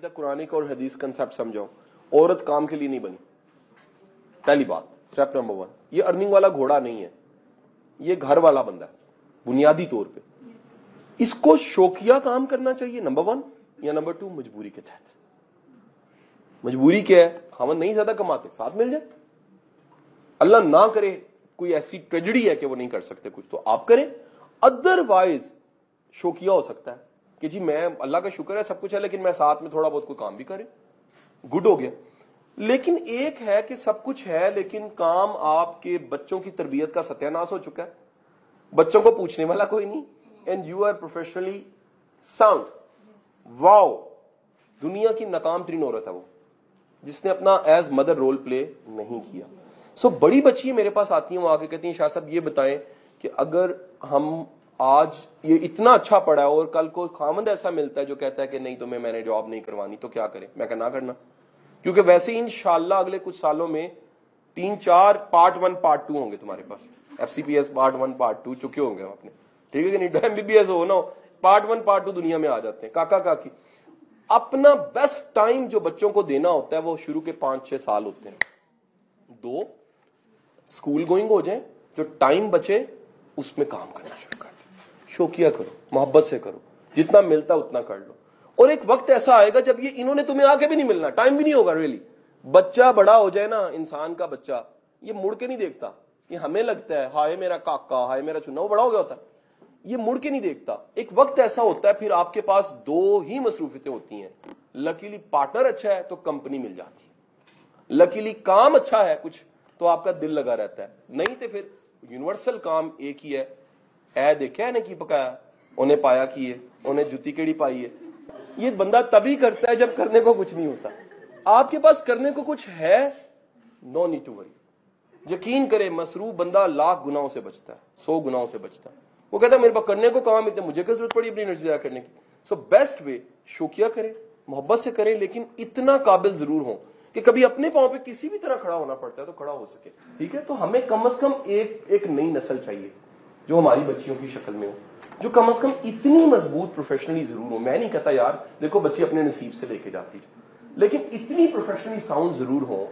تک قرآن اور حدیث کنسپٹ سمجھاؤ. عورت کام کے لیے نہیں بنی. پہلی بات, اسٹیپ نمبر 1, یہ ارننگ والا گھوڑا نہیں ہے, یہ گھر والا بندہ ہے بنیادی طور پہ. اس کو شوقیہ کام کرنا چاہیے نمبر 1, یا نمبر 2 مجبوری کے تحت. مجبوری کیا ہے؟ خاوند نہیں زیادہ کماتے, ساتھ مل جائے. اللہ نہ کرے کوئی ایسی ٹریجڈی ہے کہ وہ نہیں کر سکتے کچھ, تو آپ کریں. ادروائز شوقیہ ہو سکتا ہے کہ جی میں, اللہ کا شکر ہے سب کچھ ہے, لیکن میں ساتھ میں تھوڑا بہت کوئی کام بھی کریں, گڈ ہو گیا. لیکن ایک ہے کہ سب کچھ ہے لیکن کام آپ کے بچوں کی تربیت کا ستیہ ناش ہو چکا ہے, بچوں کو پوچھنے والا کوئی نہیں, and you are professionally sound. Wow, دنیا کی ناکام ترین عورت ہے وہ جس نے اپنا ایز مدر رول پلے نہیں کیا. سو بڑی بچی میرے پاس آتی ہیں, وہ آ کے کہتی ہیں شاہ صاحب یہ بتائیں کہ اگر ہم آج یہ اتنا اچھا پڑھا ہے اور کل کو خامند ایسا ملتا ہے جو کہتا ہے کہ نہیں تمہیں میں نے جاب نہیں کروانی, تو کیا کریں؟ میں کہا نہ کرنا, کیونکہ ویسے ہی انشاءاللہ اگلے کچھ سالوں میں 3-4 پارٹ 1 پارٹ 2 ہوں گے تمہارے پاس. FCPS پارٹ 1 پارٹ 2 چکے ہوں گے اپنے, ٹھیک ہے کہ نہیں؟ MBBS ہو نا, پارٹ 1 پارٹ 2 دنیا میں آ جاتے ہیں. کاکا کاکی اپنا بیسٹ ٹائم جو بچوں کو دینا ہوتا ہے وہ شروع کے 5-6 سال ہوتے ہیں. 2 اسکول گوئنگ ہو جائیں, جو ٹائم بچے اس میں کام کرنا شروع کر دو, شوقیہ کرو, محبت سے کرو, جتنا ملتا اتنا کر لو. اور ایک وقت ایسا آئے گا جب یہ انہوں نے تمہیں آ کے بھی نہیں ملنا, ٹائم بھی نہیں ہوگا. ریلی بچہ بڑا ہو جائے نا, انسان کا بچہ یہ مڑ کے نہیں دیکھتا. یہ ہمیں لگتا ہے ہائے میرا کاکا, ہائے میرا چنا, وہ بڑا ہو گیا ہوتا ہے, یہ مڑ کے نہیں دیکھتا. ایک وقت ایسا ہوتا ہے پھر آپ کے پاس 2 ہی مصروفیتیں ہوتی ہیں. لکیلی پارٹنر اچھا ہے تو کمپنی مل جاتی ہے, لکیلی کام اچھا ہے کچھ تو آپ کا دل لگا رہتا ہے, نہیں تو پھر یونیورسل کام ایک ہی ہے. اے دیکھا ہے کی پکایا, انہیں پایا کی ہے, انہیں جوتی کیڑی پائی ہے. یہ بندہ تبھی کرتا ہے جب کرنے کو کچھ نہیں ہوتا. آپ کے پاس کرنے کو کچھ ہے, نو نیڈ ٹو وری. یقین کرے مصروف بندہ لاکھ گناہوں سے بچتا ہے, 100 گناہوں سے بچتا ہے. وہ کہتا ہے میرے پاس کرنے کو کام اتنے, مجھے کیا ضرورت پڑی اپنی انرجی ضائع کرنے کی. سو بیسٹ وے شوقیہ کریں, محبت سے کریں, لیکن اتنا قابل ضرور ہوں کہ کبھی اپنے پاؤں پہ کسی بھی طرح کھڑا ہونا پڑتا ہے تو کھڑا ہو سکے. ٹھیک ہے, تو ہمیں کم از کم ایک نئی نسل چاہیے جو ہماری بچیوں کی شکل میں ہو, جو کم از کم اتنی مضبوط پروفیشنلی ضرور ہو. میں نہیں کہتا یار دیکھو بچی اپنے نصیب سے لے کے جاتی, لیکن اتنی پروفیشنلی ساؤنڈ ضرور ہو,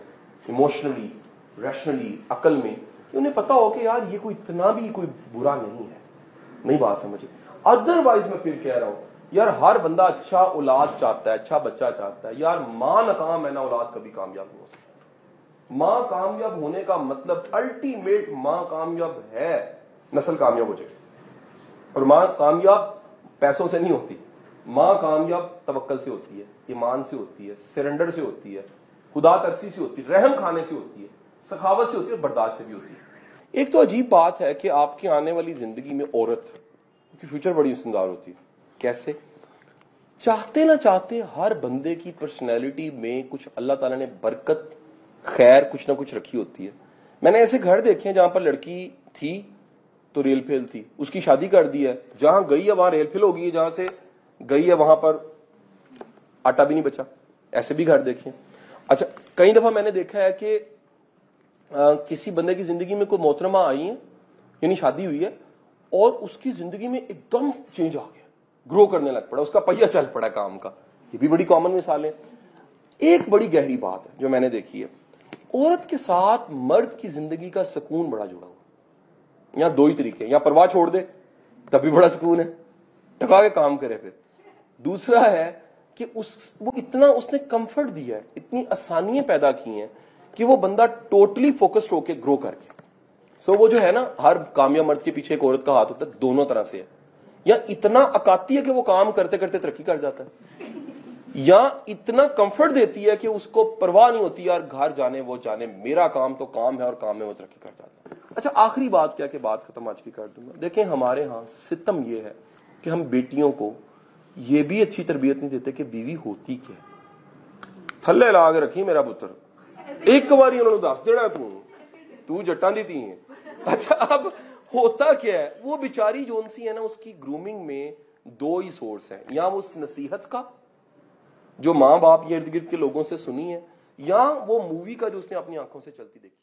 ایموشنلی, ریشنلی, عقل میں, کہ انہیں پتا ہو کہ یار یہ کوئی اتنا بھی کوئی برا نہیں ہے. نہیں بات سمجھے؟ ادروائز میں پھر کہہ رہا ہوں یار ہر بندہ اچھا اولاد چاہتا ہے, اچھا بچہ چاہتا ہے. یار ماں ناکام ہے نا, اولاد کبھی کامیاب نہیں ہو سکتی. ماں کامیاب ہونے کا مطلب الٹیمیٹ ماں کامیاب ہے, نسل کامیاب ہو جائے. اور ماں کامیاب پیسوں سے نہیں ہوتی, ماں کامیاب توکل سے ہوتی ہے, ایمان سے ہوتی ہے, سرنڈر سے ہوتی ہے, خدا ترسی سے ہوتی ہے, رحم کھانے سے ہوتی ہے, سخاوت سے ہوتی ہے, برداشت سے بھی ہوتی ہے. ایک تو عجیب بات ہے کہ آپ کی آنے والی زندگی میں عورت کی فیوچر بڑی استندار ہوتی ہے. کیسے؟ چاہتے نہ چاہتے ہر بندے کی پرسنالٹی میں کچھ اللہ تعالیٰ نے برکت, خیر کچھ نہ کچھ رکھی ہوتی ہے. میں نے ایسے گھر دیکھے ہیں جہاں پر لڑکی تھی تو ریل پھیل تھی, اس کی شادی کر دی ہے, جہاں گئی ہے وہاں ریل پھیل ہو گئی ہے, جہاں سے گئی ہے وہاں پر آٹا بھی نہیں بچا. ایسے بھی گھر دیکھے. اچھا, کئی دفعہ میں نے دیکھا ہے کہ کسی بندے کی زندگی میں کوئی محترمہ آئی ہیں, یعنی شادی ہوئی ہے, اور اس کی زندگی میں ایک دم چینج آ گیا, گرو کرنے لگ پڑا, اس کا پہیہ چل پڑا کام کا. یہ بھی بڑی کامن مثال ہے. ایک بڑی گہری بات ہے جو میں نے دیکھی ہے, عورت کے ساتھ مرد کی زندگی کا سکون بڑا جڑا ہوا. یہاں 2 ہی طریقے, یا پرواہ چھوڑ دے تب بھی بڑا سکون ہے, ٹکا کے کام کرے. پھر دوسرا ہے کہ وہ اتنا اس نے کمفرٹ دیا ہے, اتنی آسانیاں پیدا کی ہیں کہ وہ بندہ ٹوٹلی فوکسڈ ہو کے گرو کر کے. سو وہ جو ہے نا, ہر کامیاب مرد کے پیچھے ایک عورت کا ہاتھ ہوتا ہے, دونوں طرح سے ہے. یا اتنا اکاتی ہے کہ وہ کام کرتے کرتے ترقی کر جاتا ہے, یا اتنا کمفرٹ دیتی ہے کہ اس کو پرواہ نہیں ہوتی, یار گھر جانے وہ جانے, میرا کام تو کام ہے, اور کام میں وہ ترقی کر جاتا ہے. اچھا, آخری بات کیا کہ بات ختم آج کی کر دوں گا. دیکھیں ہمارے ہاں ستم یہ ہے کہ ہم بیٹیوں کو یہ بھی اچھی تربیت نہیں دیتے کہ بیوی ہوتی کیا ہے. تھلے لا کے رکھی میرا پتر, ایک بار انہوں نے دس دینا تو جٹاں دی تھی. اچھا, اب ہوتا کیا ہے, وہ بیچاری جون سی ہے نا, اس کی گرومنگ میں 2 ہی سورس ہیں, یا وہ اس نصیحت کا جو ماں باپ یا ارد گرد کے لوگوں سے سنی ہے, یا وہ مووی کا جو اس نے اپنی آنکھوں سے چلتی دیکھی.